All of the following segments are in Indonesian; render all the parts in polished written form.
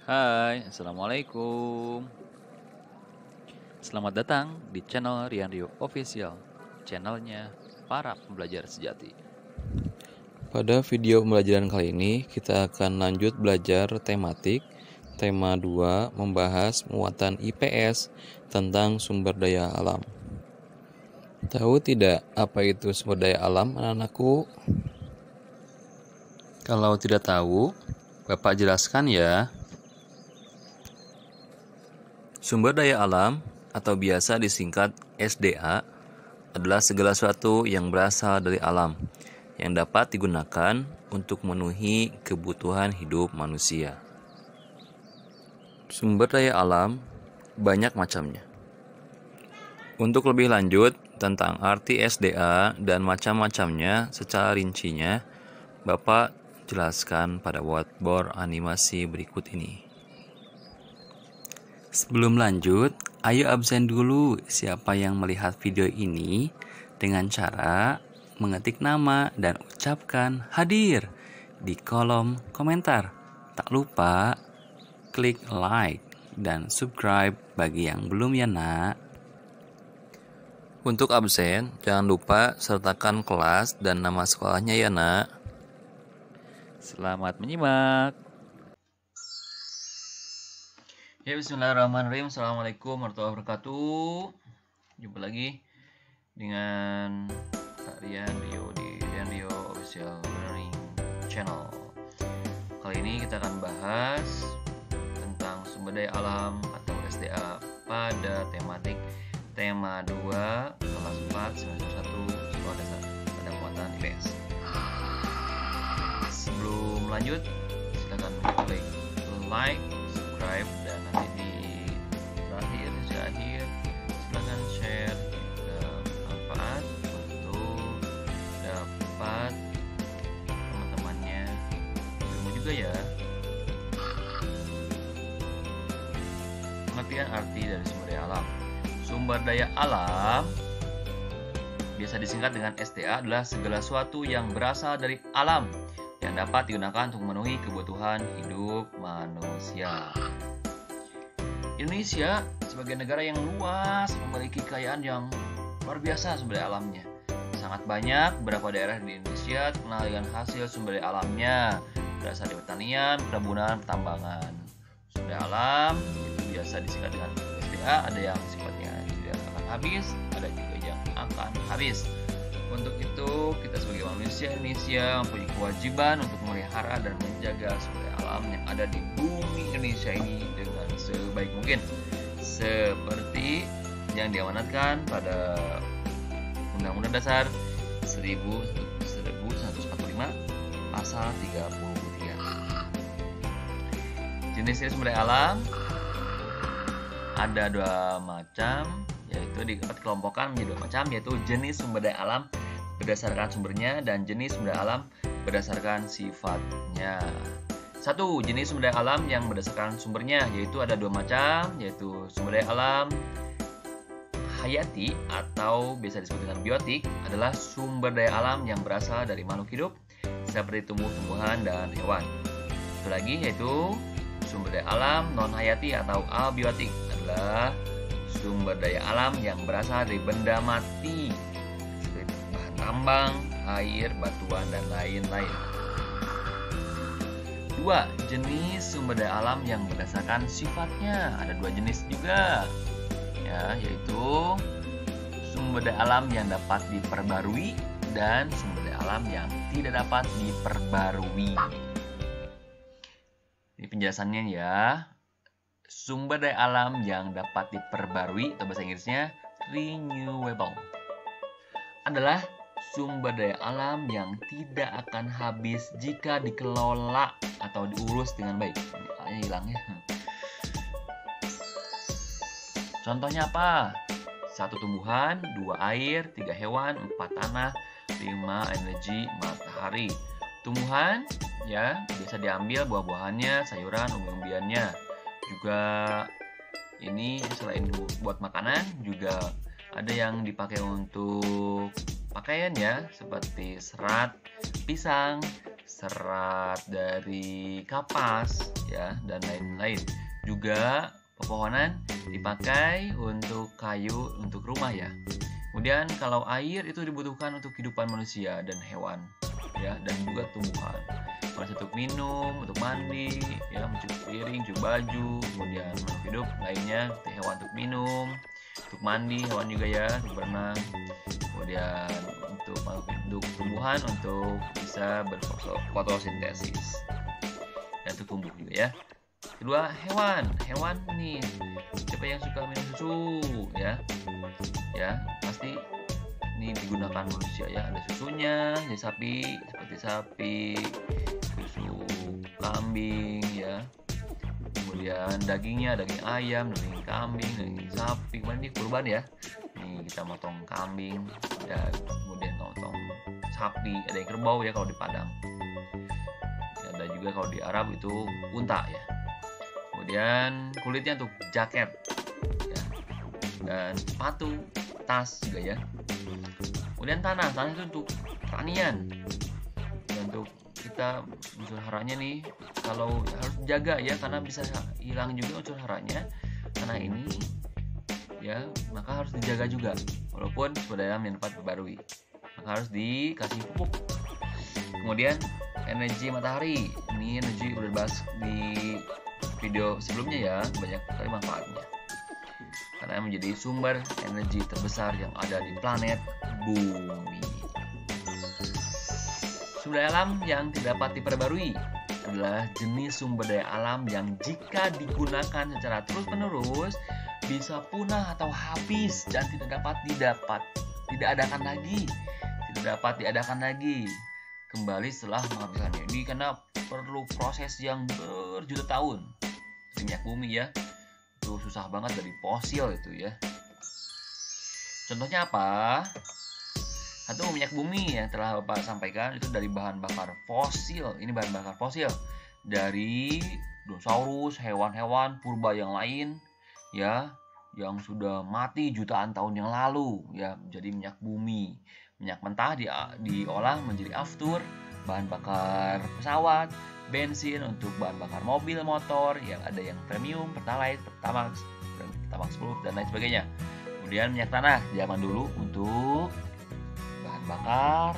Hai, Assalamualaikum. Selamat datang di channel Rian Rio Official, channelnya para pembelajar sejati. Pada video pembelajaran kali ini, kita akan lanjut belajar tematik. Tema 2 membahas muatan IPS tentang sumber daya alam. Tahu tidak apa itu sumber daya alam, anak-anakku? Kalau tidak tahu, Bapak jelaskan ya. Sumber daya alam atau biasa disingkat SDA adalah segala sesuatu yang berasal dari alam yang dapat digunakan untuk memenuhi kebutuhan hidup manusia. Sumber daya alam banyak macamnya. Untuk lebih lanjut tentang arti SDA dan macam-macamnya secara rincinya, Bapak jelaskan pada whiteboard animasi berikut ini. Sebelum lanjut, ayo absen dulu siapa yang melihat video ini dengan cara mengetik nama dan ucapkan hadir di kolom komentar. Tak lupa klik like dan subscribe bagi yang belum ya nak. Untuk absen, jangan lupa sertakan kelas dan nama sekolahnya ya nak. Selamat menyimak. Ya, bismillahirrahmanirrahim. Assalamualaikum warahmatullahi wabarakatuh. Jumpa lagi dengan Kak Rian Rio di Rian Rio Official Learning Channel. Kali ini kita akan bahas tentang sumber daya alam atau SDA pada tematik tema 2 kelas 4 semester 1 sekolah dasar pada muatan IPS. Sebelum lanjut, silakan klik like, subscribe, dan nanti di akhir silakan share jika bermanfaat untuk dapat teman-temannya ilmu juga ya. Pengertian arti dari sumber daya alam. Sumber daya alam biasa disingkat dengan SDA adalah segala sesuatu yang berasal dari alam yang dapat digunakan untuk memenuhi kebutuhan hidup manusia. Indonesia sebagai negara yang luas memiliki kekayaan yang luar biasa sumber daya alamnya. Sangat banyak beberapa daerah di Indonesia terkenal dengan hasil sumber daya alamnya berasal dari pertanian, perkebunan, pertambangan. Sumber daya alam itu biasa disingkat dengan SDA, ada yang sifatnya tidak akan habis, ada juga yang akan habis. Untuk itu, kita sebagai manusia Indonesia mempunyai kewajiban untuk memelihara dan menjaga sumber daya alam yang ada di bumi Indonesia ini dengan sebaik mungkin, seperti yang diamanatkan pada Undang-Undang Dasar 1945 Pasal 33. Jenis sumber daya alam ada dua macam, yaitu dapat dikelompokkan menjadi dua macam, yaitu jenis sumber daya alam berdasarkan sumbernya dan jenis sumber daya alam berdasarkan sifatnya. Satu, jenis sumber daya alam yang berdasarkan sumbernya, yaitu ada dua macam, yaitu sumber daya alam hayati atau biasa disebut dengan biotik, adalah sumber daya alam yang berasal dari makhluk hidup seperti tumbuh-tumbuhan dan hewan. Satu lagi yaitu sumber daya alam non hayati atau abiotik, adalah sumber daya alam yang berasal dari benda mati seperti bahan tambang, air, batuan, dan lain-lain. Dua, jenis sumber daya alam yang berdasarkan sifatnya. Ada dua jenis juga, ya, yaitu sumber daya alam yang dapat diperbarui dan sumber daya alam yang tidak dapat diperbarui. Ini penjelasannya ya. Sumber daya alam yang dapat diperbarui atau bahasa Inggrisnya renewable adalah sumber daya alam yang tidak akan habis jika dikelola atau diurus dengan baik. Ini hilang ya. Contohnya apa? 1 tumbuhan, 2 air, 3 hewan, 4 tanah, 5 energi matahari. Tumbuhan ya biasa diambil buah-buahannya, sayuran, umbi-umbiannya. Juga ini selain buat makanan juga ada yang dipakai untuk pakaian ya, seperti serat, pisang, serat dari kapas ya, dan lain-lain. Juga pepohonan dipakai untuk kayu untuk rumah ya. Kemudian kalau air itu dibutuhkan untuk kehidupan manusia dan hewan ya, dan juga tumbuhan. Manusia untuk minum, untuk mandi, ya, mencuci piring, cuci baju, kemudian makhluk hidup lainnya, hewan untuk minum, untuk mandi, hewan juga ya, untuk berenang. Kemudian untuk tumbuhan untuk bisa berfotosintesis dan untuk tumbuh juga ya. Kedua, hewan nih, siapa yang suka minum susu ya pasti ini digunakan manusia ya. Ada susunya dari sapi, seperti sapi, susu kambing ya. Kemudian dagingnya, daging ayam, daging kambing, daging sapi. Kemarin ini kurban ya, nih kita motong kambing dan kemudian motong sapi. Ada yang kerbau ya kalau di Padang, ada juga kalau di Arab itu unta ya. Kemudian kulitnya untuk jaket ya, dan sepatu, tas juga ya. Kemudian tanah itu untuk pertanian, dan untuk kita unsur haranya nih, kalau harus jaga ya, karena bisa hilang juga unsur haranya tanah ini ya, maka harus dijaga juga walaupun sumber daya alam yang dapat diperbarui, maka harus dikasih pupuk. Kemudian energi matahari, ini energi udah dibahas di video sebelumnya ya, banyak sekali manfaatnya karena menjadi sumber energi terbesar yang ada di planet Bumi. Sumber daya alam yang tidak dapat diperbarui adalah jenis sumber daya alam yang jika digunakan secara terus-menerus bisa punah atau habis dan tidak dapat diadakan lagi kembali setelah menghabiskannya. Ini karena perlu proses yang berjuta tahun. Minyak bumi ya, itu susah banget dari fosil itu ya. Contohnya apa? Satu, minyak bumi yang telah Bapak sampaikan itu dari bahan bakar fosil. Ini bahan bakar fosil dari dinosaurus, hewan-hewan purba yang lain ya, yang sudah mati jutaan tahun yang lalu ya, jadi minyak bumi. Minyak mentah diolah menjadi aftur, bahan bakar pesawat, bensin untuk bahan bakar mobil, motor, yang ada yang premium, pertalite, pertamax 10 dan lain sebagainya. Kemudian minyak tanah zaman dulu untuk bahan bakar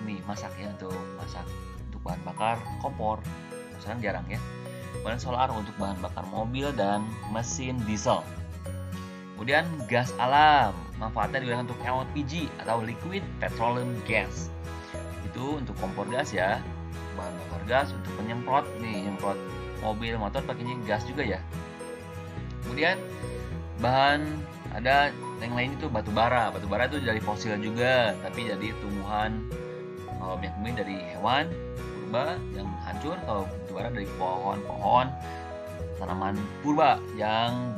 ini masak ya, untuk bahan bakar kompor, sekarang jarang ya. Kemudian solar untuk bahan bakar mobil dan mesin diesel. Kemudian gas alam, manfaatnya digunakan untuk LPG atau liquid petroleum gas, itu untuk kompor gas ya, bahan bakar gas untuk penyemprot nih, nyemprot mobil, motor pakainya gas juga ya. Kemudian bahan ada yang lain itu batu bara itu dari fosil juga, tapi jadi tumbuhan. Kalau minyak bumi dari hewan purba yang hancur, kalau batu bara dari pohon tanaman purba yang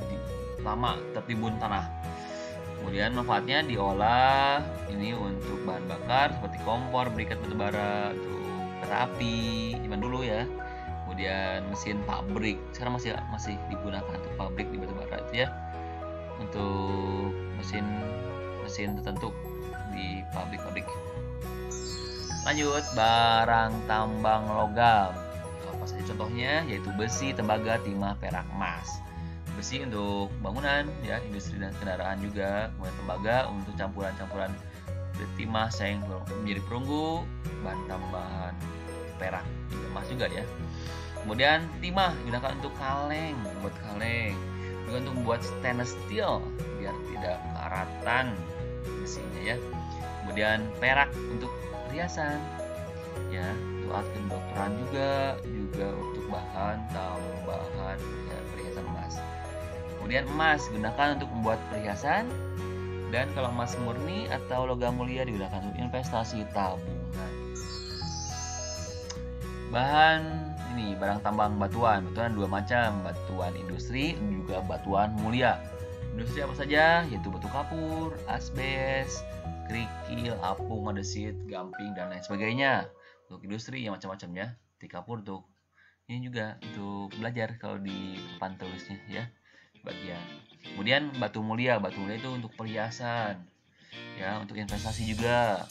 lama tertimbun tanah. Kemudian manfaatnya diolah ini untuk bahan bakar seperti kompor, briket batu bara, untuk api zaman dulu ya. Kemudian mesin pabrik, sekarang masih digunakan untuk pabrik di batu bara itu ya, untuk mesin tertentu di pabrik-pabrik. Lanjut, barang tambang logam. Apa saja contohnya? Yaitu besi, tembaga, timah, perak, emas. Besi untuk bangunan ya, industri dan kendaraan juga. Kemudian tembaga untuk campuran timah, seng menjadi perunggu, bahan tambahan perak, emas juga ya. Kemudian timah digunakan untuk kaleng, buat kaleng, juga untuk membuat stainless steel biar tidak karatan besinya ya. Kemudian perak untuk perhiasan ya, untuk alat kedokteran juga untuk bahan tambahan ya, perhiasan emas. Kemudian emas digunakan untuk membuat perhiasan, dan kalau emas murni atau logam mulia digunakan untuk investasi tabungan. Barang tambang batuan dua macam, batuan industri dan juga batuan mulia. Industri apa saja? Yaitu batu kapur, asbes, kerikil, apung, andesit, gamping dan lain sebagainya. Untuk industri yang macam-macamnya. Di kapur untuk ini juga untuk belajar kalau di papan tulisnya ya, bagian. Kemudian batu mulia itu untuk perhiasan ya, untuk investasi juga.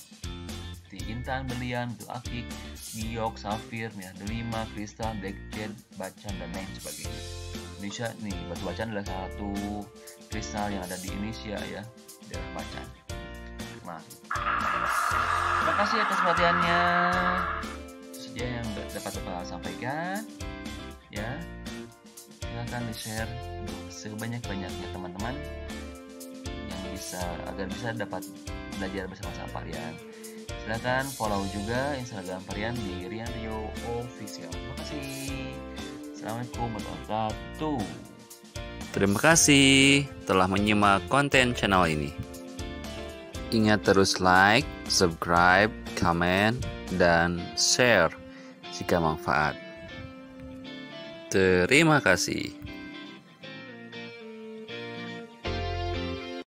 seperti intan, berlian, batu akik, giok, safir, minyak delima, kristal, black jade, bacan, dan lain sebagainya. Indonesia nih, batu bacan adalah salah satu kristal yang ada di Indonesia ya, daerah Bacan. Terima kasih atas perhatiannya. Itu saja yang dapat Bapak sampaikan. Ya, silakan di-share sebanyak-banyaknya teman-teman yang agar bisa dapat belajar bersama-sama Parian. Silakan follow juga Instagram Parian di Rian Rio Official. Terima kasih. Assalamualaikum warahmatullahi wabarakatuh. Terima kasih telah menyimak konten channel ini. Ingat terus like, subscribe, comment, dan share jika manfaat. Terima kasih.